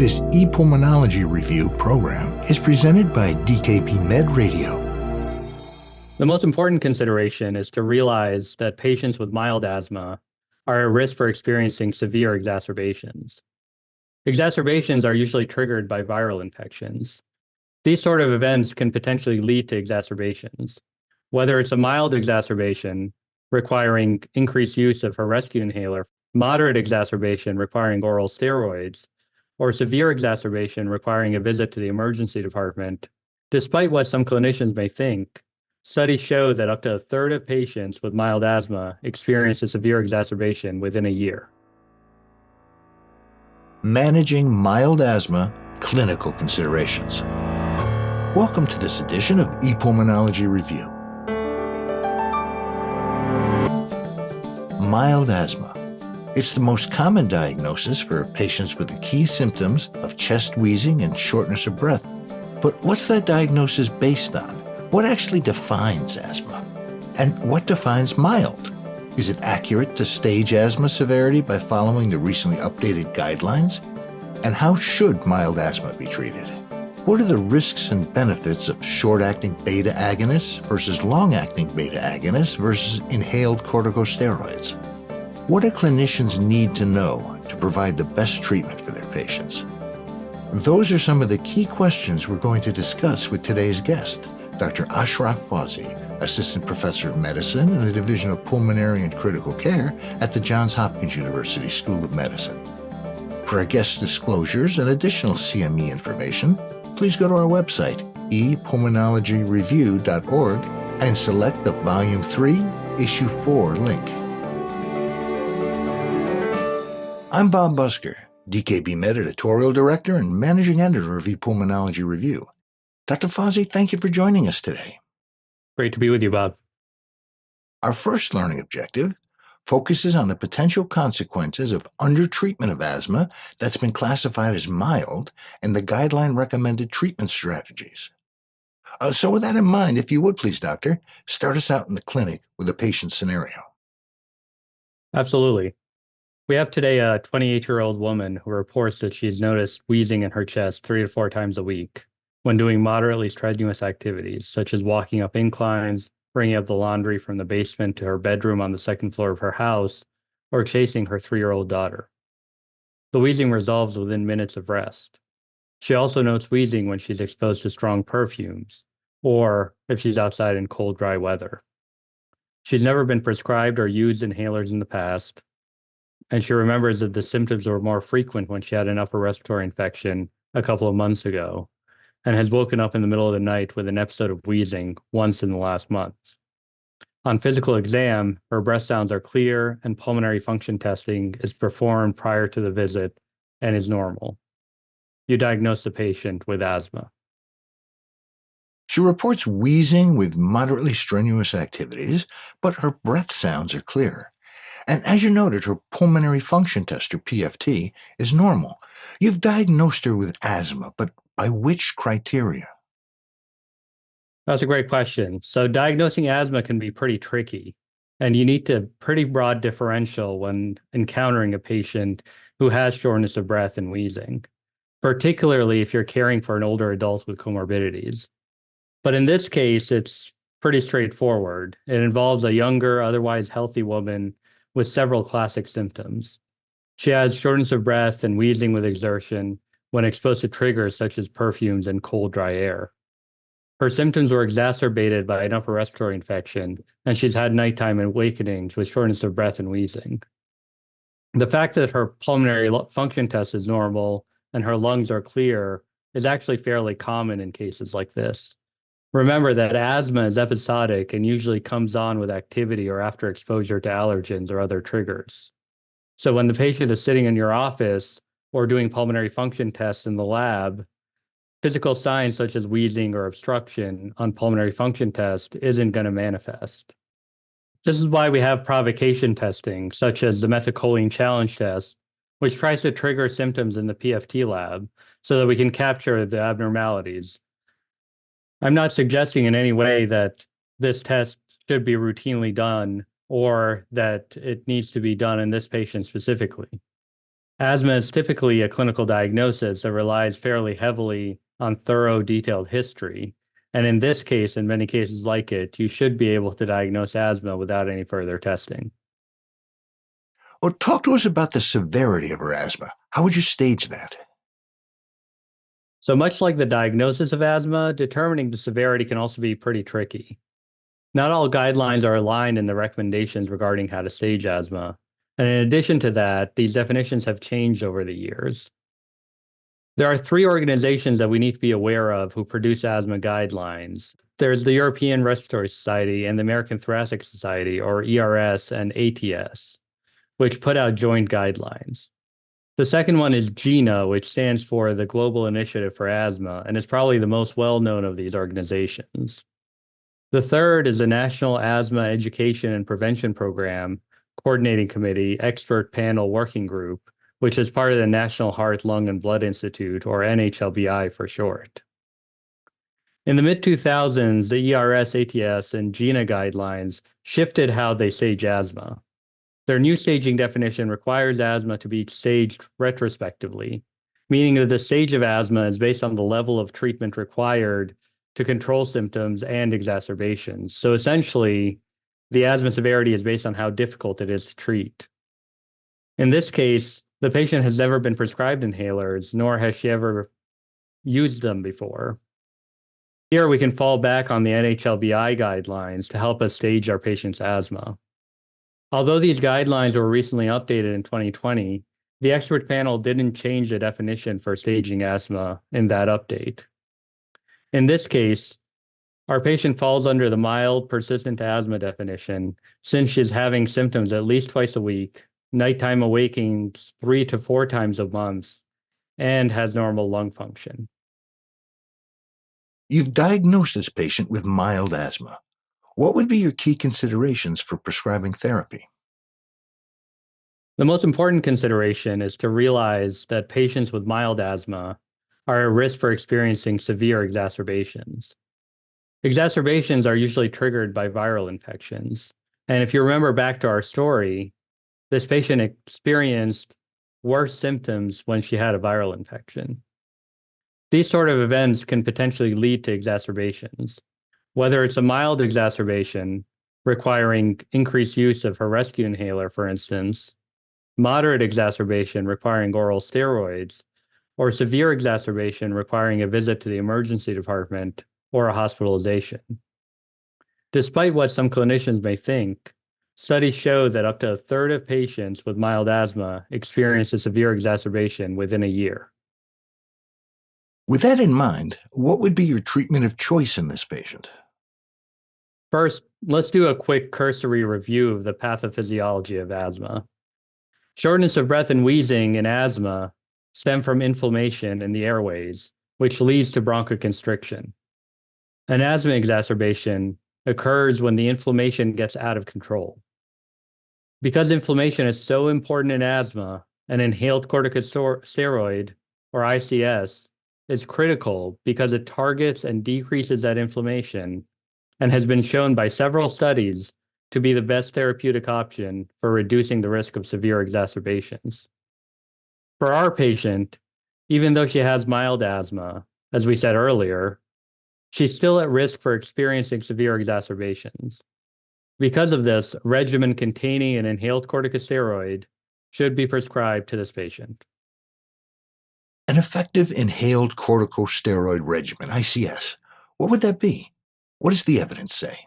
This ePulmonology review program is presented by DKP Med Radio. The most important consideration is to realize that patients with mild asthma are at risk for experiencing severe exacerbations. Exacerbations are usually triggered by viral infections. These sort of events can potentially lead to exacerbations. Whether it's a mild exacerbation requiring increased use of a rescue inhaler, moderate exacerbation requiring oral steroids, or severe exacerbation requiring a visit to the emergency department, despite what some clinicians may think, studies show that up to a third of patients with mild asthma experience a severe exacerbation within a year. Managing mild asthma, clinical considerations. Welcome to this edition of ePulmonology Review. Mild asthma. It's the most common diagnosis for patients with the key symptoms of chest wheezing and shortness of breath. But what's that diagnosis based on? What actually defines asthma? And what defines mild? Is it accurate to stage asthma severity by following the recently updated guidelines? And how should mild asthma be treated? What are the risks and benefits of short-acting beta agonists versus long-acting beta agonists versus inhaled corticosteroids? What do clinicians need to know to provide the best treatment for their patients? Those are some of the key questions we're going to discuss with today's guest, Dr. Ashraf Fawzy, Assistant Professor of Medicine in the Division of Pulmonary and Critical Care at the Johns Hopkins University School of Medicine. For our guest disclosures and additional CME information, please go to our website, epulmonologyreview.org, and select the Volume 3, Issue 4 link. I'm Bob Busker, DKP Med Editorial Director and Managing Editor of ePulmonology Review. Dr. Fawzy, thank you for joining us today. Great to be with you, Bob. Our first learning objective focuses on the potential consequences of undertreatment of asthma that's been classified as mild and the guideline-recommended treatment strategies. So with that in mind, if you would please, Doctor, start us out in the clinic with a patient scenario. Absolutely. We have today a 28-year-old woman who reports that she's noticed wheezing in her chest 3 to 4 times a week when doing moderately strenuous activities, such as walking up inclines, bringing up the laundry from the basement to her bedroom on the second floor of her house, or chasing her 3-year-old daughter. The wheezing resolves within minutes of rest. She also notes wheezing when she's exposed to strong perfumes, or if she's outside in cold, dry weather. She's never been prescribed or used inhalers in the past, and she remembers that the symptoms were more frequent when she had an upper respiratory infection a couple of months ago, and has woken up in the middle of the night with an episode of wheezing once in the last month. On physical exam, her breath sounds are clear and pulmonary function testing is performed prior to the visit and is normal. You diagnose the patient with asthma. She reports wheezing with moderately strenuous activities, but her breath sounds are clear. And as you noted, her pulmonary function test, or PFT, is normal. You've diagnosed her with asthma, but by which criteria? That's a great question. So diagnosing asthma can be pretty tricky, and you need to pretty broad differential when encountering a patient who has shortness of breath and wheezing, particularly if you're caring for an older adult with comorbidities. But in this case, it's pretty straightforward. It involves a younger, otherwise healthy woman with several classic symptoms. She has shortness of breath and wheezing with exertion when exposed to triggers such as perfumes and cold, dry air. Her symptoms were exacerbated by an upper respiratory infection, and she's had nighttime awakenings with shortness of breath and wheezing. The fact that her pulmonary function test is normal and her lungs are clear is actually fairly common in cases like this. Remember that asthma is episodic and usually comes on with activity or after exposure to allergens or other triggers. So when the patient is sitting in your office or doing pulmonary function tests in the lab, physical signs such as wheezing or obstruction on pulmonary function test isn't going to manifest. This is why we have provocation testing, such as the methacholine challenge test, which tries to trigger symptoms in the PFT lab so that we can capture the abnormalities. I'm not suggesting in any way that this test should be routinely done or that it needs to be done in this patient specifically. Asthma is typically a clinical diagnosis that relies fairly heavily on thorough, detailed history. And in this case, in many cases like it, you should be able to diagnose asthma without any further testing. Well, talk to us about the severity of her asthma. How would you stage that? So, much like the diagnosis of asthma, determining the severity can also be pretty tricky. Not all guidelines are aligned in the recommendations regarding how to stage asthma. And in addition to that, these definitions have changed over the years. There are three organizations that we need to be aware of who produce asthma guidelines. There's the European Respiratory Society and the American Thoracic Society, or ERS and ATS, which put out joint guidelines. The second one is GINA, which stands for the Global Initiative for Asthma, and is probably the most well-known of these organizations. The third is the National Asthma Education and Prevention Program Coordinating Committee Expert Panel Working Group, which is part of the National Heart, Lung, and Blood Institute, or NHLBI for short. In the mid-2000s, the ERS, ATS, and GINA guidelines shifted how they stage asthma. Their new staging definition requires asthma to be staged retrospectively, meaning that the stage of asthma is based on the level of treatment required to control symptoms and exacerbations. So essentially, the asthma severity is based on how difficult it is to treat. In this case, the patient has never been prescribed inhalers, nor has she ever used them before. Here, we can fall back on the NHLBI guidelines to help us stage our patient's asthma. Although these guidelines were recently updated in 2020, the expert panel didn't change the definition for staging asthma in that update. In this case, our patient falls under the mild persistent asthma definition since she's having symptoms at least twice a week, nighttime awakenings 3 to 4 times a month, and has normal lung function. You've diagnosed this patient with mild asthma. What would be your key considerations for prescribing therapy? The most important consideration is to realize that patients with mild asthma are at risk for experiencing severe exacerbations. Exacerbations are usually triggered by viral infections. And if you remember back to our story, this patient experienced worse symptoms when she had a viral infection. These sort of events can potentially lead to exacerbations, whether it's a mild exacerbation requiring increased use of her rescue inhaler, for instance, moderate exacerbation requiring oral steroids, or severe exacerbation requiring a visit to the emergency department or a hospitalization. Despite what some clinicians may think, studies show that up to a third of patients with mild asthma experience a severe exacerbation within a year. With that in mind, what would be your treatment of choice in this patient? First, let's do a quick cursory review of the pathophysiology of asthma. Shortness of breath and wheezing in asthma stem from inflammation in the airways, which leads to bronchoconstriction. An asthma exacerbation occurs when the inflammation gets out of control. Because inflammation is so important in asthma, an inhaled corticosteroid, or ICS, is critical because it targets and decreases that inflammation and has been shown by several studies to be the best therapeutic option for reducing the risk of severe exacerbations. For our patient, even though she has mild asthma, as we said earlier, she's still at risk for experiencing severe exacerbations. Because of this, a regimen containing an inhaled corticosteroid should be prescribed to this patient. An effective inhaled corticosteroid regimen, ICS. What would that be? What does the evidence say?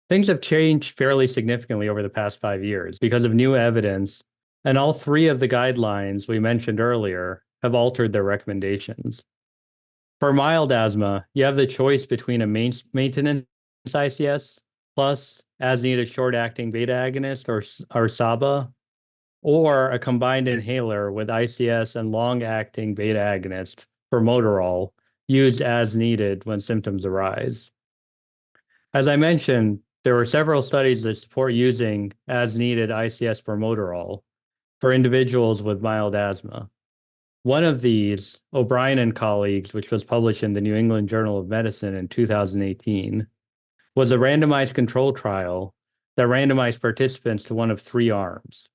Things have changed fairly significantly over the past 5 years because of new evidence, and all three of the guidelines we mentioned earlier have altered their recommendations. For mild asthma, you have the choice between a maintenance ICS plus as needed short-acting beta agonist or SABA, or a combined inhaler with ICS and long-acting beta agonist for formoterol used as needed when symptoms arise. As I mentioned, there were several studies that support using as needed ICS for formoterol for individuals with mild asthma. One of these, O'Brien and colleagues, which was published in the New England Journal of Medicine in 2018, was a randomized control trial that randomized participants to one of three arms.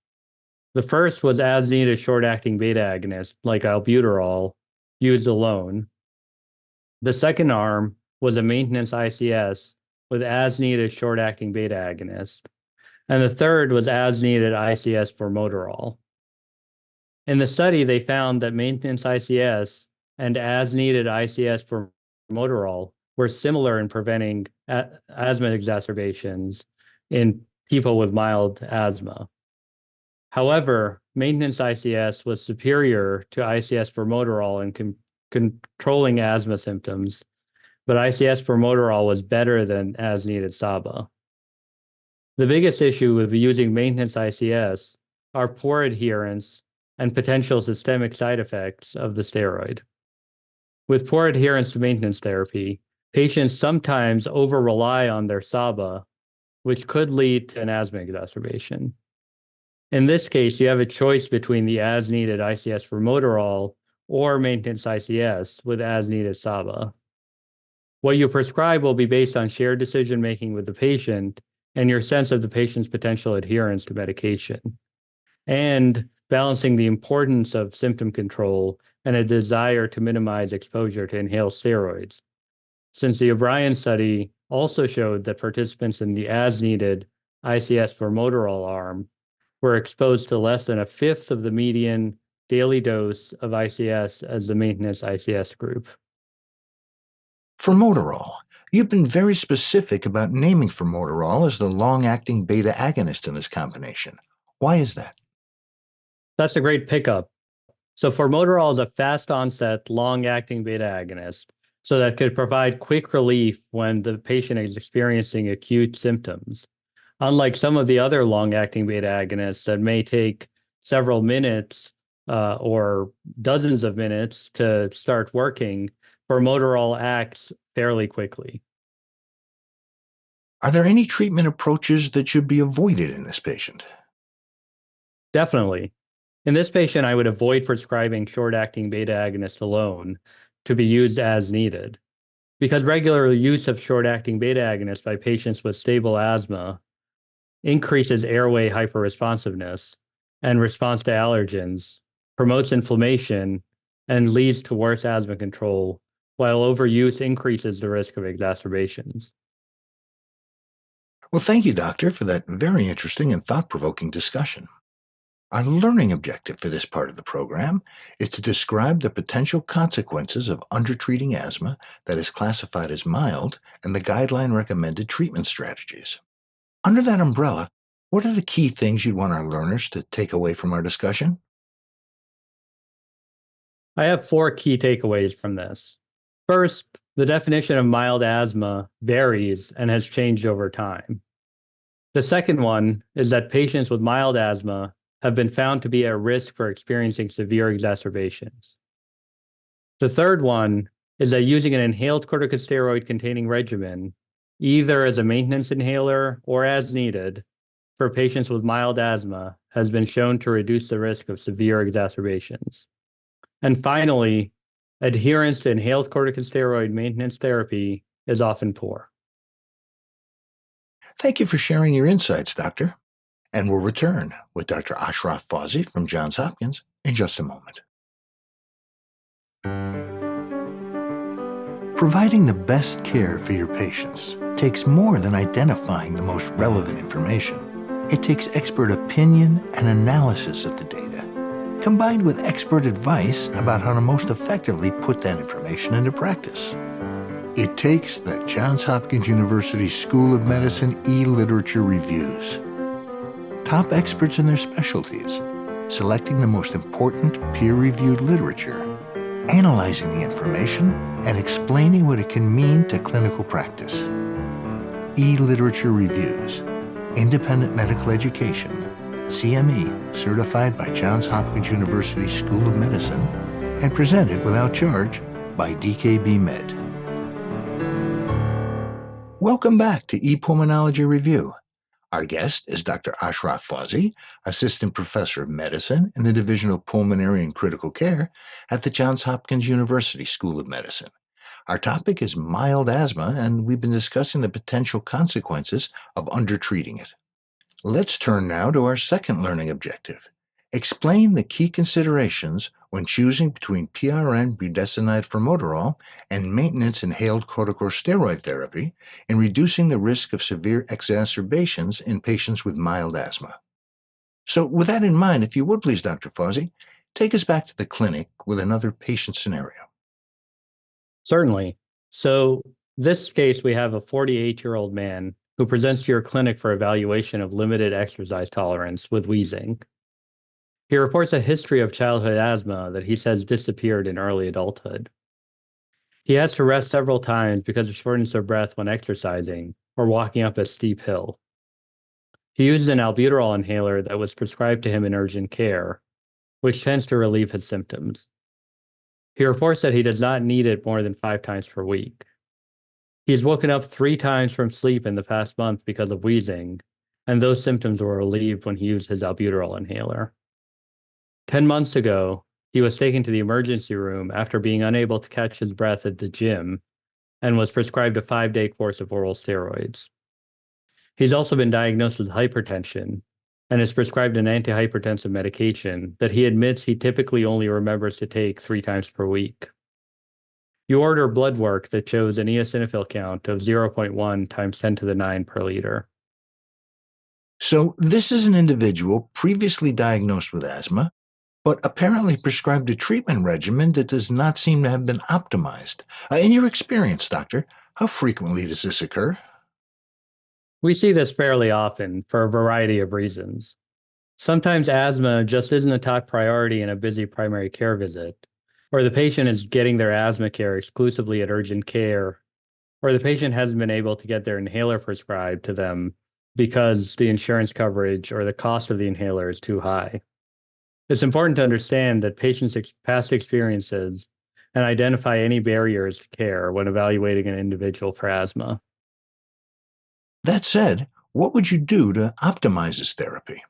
The first was as-needed short-acting beta agonist, like albuterol, used alone. The second arm was a maintenance ICS with as-needed short-acting beta agonist. And the third was as-needed ICS for formoterol. In the study, they found that maintenance ICS and as-needed ICS for formoterol were similar in preventing asthma exacerbations in people with mild asthma. However, maintenance ICS was superior to ICS for formoterol in controlling asthma symptoms, but ICS for formoterol was better than as-needed SABA. The biggest issue with using maintenance ICS are poor adherence and potential systemic side effects of the steroid. With poor adherence to maintenance therapy, patients sometimes over-rely on their SABA, which could lead to an asthma exacerbation. In this case, you have a choice between the as-needed ICS for formoterol or maintenance ICS with as-needed SABA. What you prescribe will be based on shared decision-making with the patient and your sense of the patient's potential adherence to medication, and balancing the importance of symptom control and a desire to minimize exposure to inhaled steroids. Since the O'Brien study also showed that participants in the as-needed ICS for formoterol arm were exposed to less than a fifth of the median daily dose of ICS as the maintenance ICS group. Formoterol. You've been very specific about naming formoterol as the long-acting beta agonist in this combination. Why is that? That's a great pickup. So formoterol is a fast onset, long-acting beta agonist, so that could provide quick relief when the patient is experiencing acute symptoms. Unlike some of the other long-acting beta agonists that may take several minutes or dozens of minutes to start working, formoterol acts fairly quickly. Are there any treatment approaches that should be avoided in this patient? Definitely. In this patient, I would avoid prescribing short-acting beta agonist alone to be used as needed, because regular use of short-acting beta agonists by patients with stable asthma increases airway hyperresponsiveness and response to allergens, promotes inflammation, and leads to worse asthma control, while overuse increases the risk of exacerbations. Well, thank you, Doctor, for that very interesting and thought-provoking discussion. Our learning objective for this part of the program is to describe the potential consequences of undertreating asthma that is classified as mild and the guideline recommended treatment strategies. Under that umbrella, what are the key things you'd want our learners to take away from our discussion? I have four key takeaways from this. First, the definition of mild asthma varies and has changed over time. The second one is that patients with mild asthma have been found to be at risk for experiencing severe exacerbations. The third one is that using an inhaled corticosteroid-containing regimen, either as a maintenance inhaler or as needed, for patients with mild asthma has been shown to reduce the risk of severe exacerbations. And finally, adherence to inhaled corticosteroid maintenance therapy is often poor. Thank you for sharing your insights, Doctor. And we'll return with Dr. Ashraf Fawzy from Johns Hopkins in just a moment. Providing the best care for your patients takes more than identifying the most relevant information. It takes expert opinion and analysis of the data, combined with expert advice about how to most effectively put that information into practice. It takes the Johns Hopkins University School of Medicine e-literature reviews. Top experts in their specialties, selecting the most important peer-reviewed literature, analyzing the information, and explaining what it can mean to clinical practice. E-literature reviews, independent medical education, CME, certified by Johns Hopkins University School of Medicine, and presented without charge by DKB Med. Welcome back to ePulmonology Review. Our guest is Dr. Ashraf Fawzy, Assistant Professor of Medicine in the Division of Pulmonary and Critical Care at the Johns Hopkins University School of Medicine. Our topic is mild asthma, and we've been discussing the potential consequences of undertreating it. Let's turn now to our second learning objective, Explain the key considerations when choosing between PRN budesonide formoterol and maintenance inhaled corticosteroid therapy in reducing the risk of severe exacerbations in patients with mild asthma. So, with that in mind, if you would please, Dr. Fawzy, take us back to the clinic with another patient scenario. Certainly. So, this case, we have a 48-year-old man who presents to your clinic for evaluation of limited exercise tolerance with wheezing. He reports a history of childhood asthma that he says disappeared in early adulthood. He has to rest several times because of shortness of breath when exercising or walking up a steep hill. He uses an albuterol inhaler that was prescribed to him in urgent care, which tends to relieve his symptoms. He reports that he does not need it more than 5 times per week. He's woken up 3 times from sleep in the past month because of wheezing, and those symptoms were relieved when he used his albuterol inhaler. 10 months ago, he was taken to the emergency room after being unable to catch his breath at the gym and was prescribed a 5-day course of oral steroids. He's also been diagnosed with hypertension and is prescribed an antihypertensive medication that he admits he typically only remembers to take 3 times per week. You order blood work that shows an eosinophil count of 0.1 times 10 to the 9 per liter. So, this is an individual previously diagnosed with asthma, but apparently prescribed a treatment regimen that does not seem to have been optimized. In your experience, doctor, how frequently does this occur? We see this fairly often for a variety of reasons. Sometimes asthma just isn't a top priority in a busy primary care visit, or the patient is getting their asthma care exclusively at urgent care, or the patient hasn't been able to get their inhaler prescribed to them because the insurance coverage or the cost of the inhaler is too high. It's important to understand that patients' past experiences and identify any barriers to care when evaluating an individual for asthma. That said, what would you do to optimize this therapy?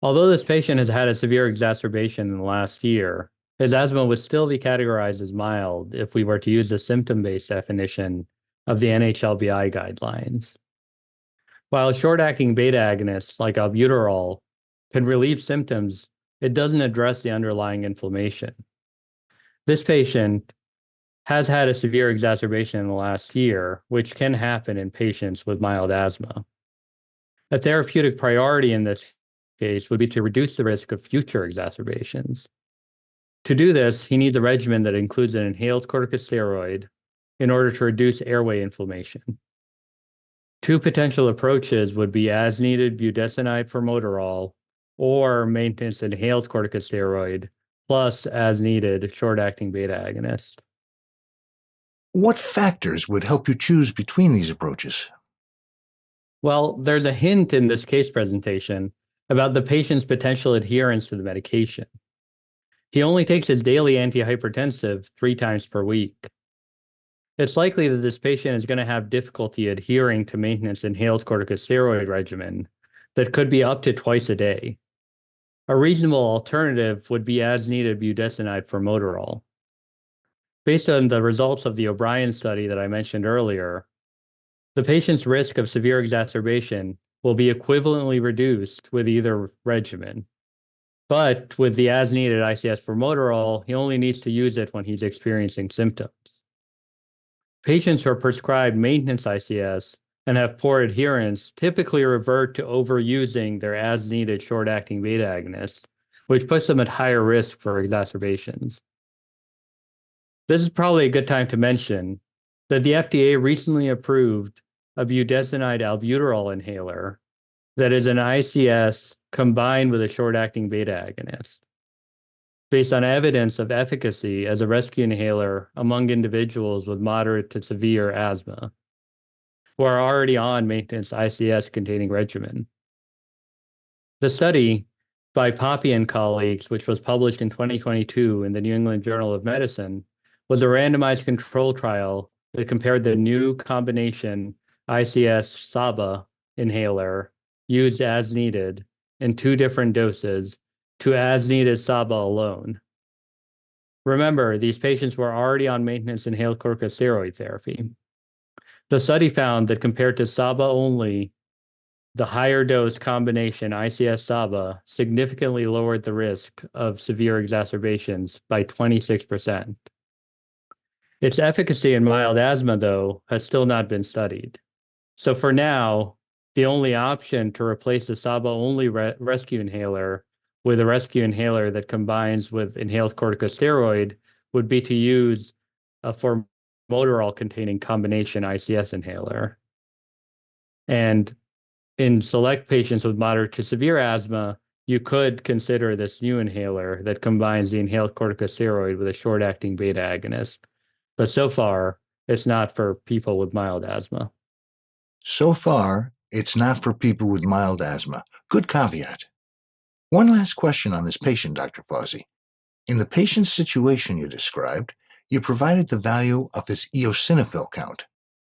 Although this patient has had a severe exacerbation in the last year, his asthma would still be categorized as mild if we were to use the symptom-based definition of the NHLBI guidelines. While short-acting beta agonists like albuterol can relieve symptoms, it doesn't address the underlying inflammation. This patient has had a severe exacerbation in the last year, which can happen in patients with mild asthma. A therapeutic priority in this case would be to reduce the risk of future exacerbations. To do this, he needs a regimen that includes an inhaled corticosteroid in order to reduce airway inflammation. 2 potential approaches would be as-needed budesonide formoterol or maintenance inhaled corticosteroid plus as-needed short-acting beta agonist. What factors would help you choose between these approaches? Well, there's a hint in this case presentation about the patient's potential adherence to the medication. He only takes his daily antihypertensive 3 times per week. It's likely that this patient is going to have difficulty adhering to maintenance inhaled corticosteroid regimen that could be up to twice a day. A reasonable alternative would be as-needed budesonide formoterol. Based on the results of the O'Brien study that I mentioned earlier, the patient's risk of severe exacerbation will be equivalently reduced with either regimen. But with the as-needed ICS formoterol, he only needs to use it when he's experiencing symptoms. Patients who are prescribed maintenance ICS and have poor adherence typically revert to overusing their as-needed short-acting beta agonist, which puts them at higher risk for exacerbations. This is probably a good time to mention that the FDA recently approved a budesonide albuterol inhaler that is an ICS combined with a short-acting beta agonist, based on evidence of efficacy as a rescue inhaler among individuals with moderate to severe asthma who are already on maintenance ICS containing regimen. The study by Poppy and colleagues, which was published in 2022 in the New England Journal of Medicine, was a randomized control trial that compared the new combination ICS-SABA inhaler used as needed in 2 different doses to as needed SABA alone. Remember, these patients were already on maintenance inhaled corticosteroid therapy. The study found that compared to SABA only, the higher dose combination ICS-SABA significantly lowered the risk of severe exacerbations by 26%. Its efficacy in mild asthma, though, has still not been studied. So for now, the only option to replace the SABA-only rescue inhaler with a rescue inhaler that combines with inhaled corticosteroid would be to use a formoterol-containing combination ICS inhaler. And in select patients with moderate to severe asthma, you could consider this new inhaler that combines the inhaled corticosteroid with a short-acting beta agonist. But so far, it's not for people with mild asthma. So far, it's not for people with mild asthma. Good caveat. One last question on this patient, Dr. Fawzy. In the patient's situation you described, you provided the value of his eosinophil count.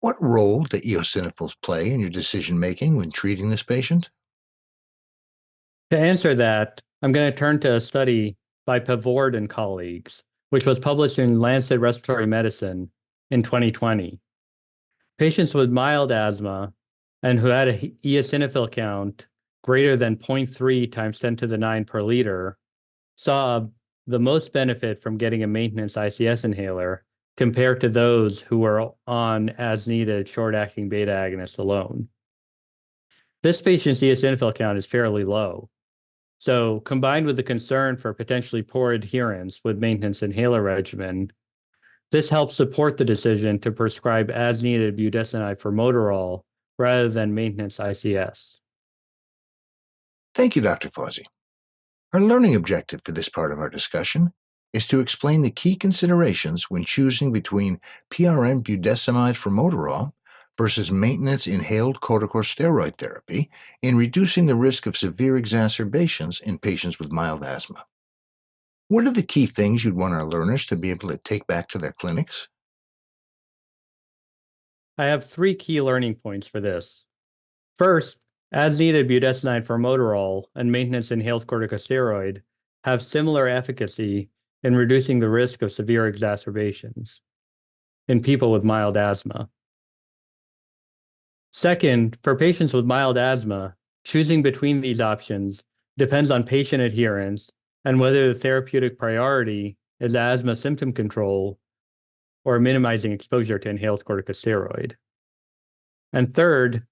What role do eosinophils play in your decision making when treating this patient? To answer that, I'm going to turn to a study by Pavord and colleagues, which was published in Lancet Respiratory Medicine in 2020. Patients with mild asthma and who had a eosinophil count greater than 0.3 times 10 to the 9 per liter saw the most benefit from getting a maintenance ICS inhaler compared to those who were on as needed short-acting beta agonist alone. This patient's eosinophil count is fairly low. So combined with the concern for potentially poor adherence with maintenance inhaler regimen, this helps support the decision to prescribe as needed budesonide formoterol rather than maintenance ICS. Thank you, Dr. Fawzy. Our learning objective for this part of our discussion is to explain the key considerations when choosing between PRN budesonide formoterol versus maintenance inhaled corticosteroid therapy in reducing the risk of severe exacerbations in patients with mild asthma. What are the key things you'd want our learners to be able to take back to their clinics? I have three key learning points for this. First, as needed budesonide formoterol and maintenance inhaled corticosteroid have similar efficacy in reducing the risk of severe exacerbations in people with mild asthma. Second, for patients with mild asthma, choosing between these options depends on patient adherence and whether the therapeutic priority is asthma symptom control or minimizing exposure to inhaled corticosteroid. And third,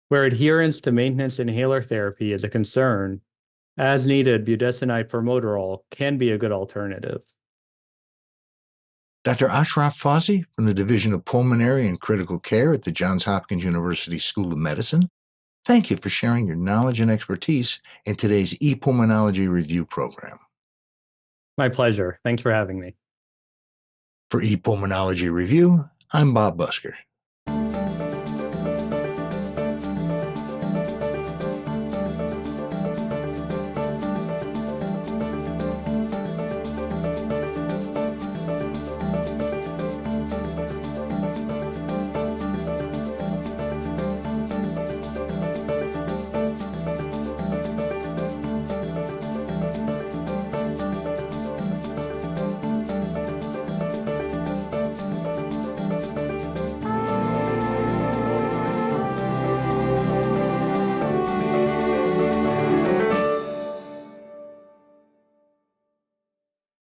where adherence to maintenance inhaler therapy is a concern, as needed budesonide formoterol can be a good alternative. Dr. Ashraf Fawzy from the Division of Pulmonary and Critical Care at the Johns Hopkins University School of Medicine, thank you for sharing your knowledge and expertise in today's ePulmonology review program. My pleasure. Thanks for having me. For ePulmonology Review, I'm Bob Busker.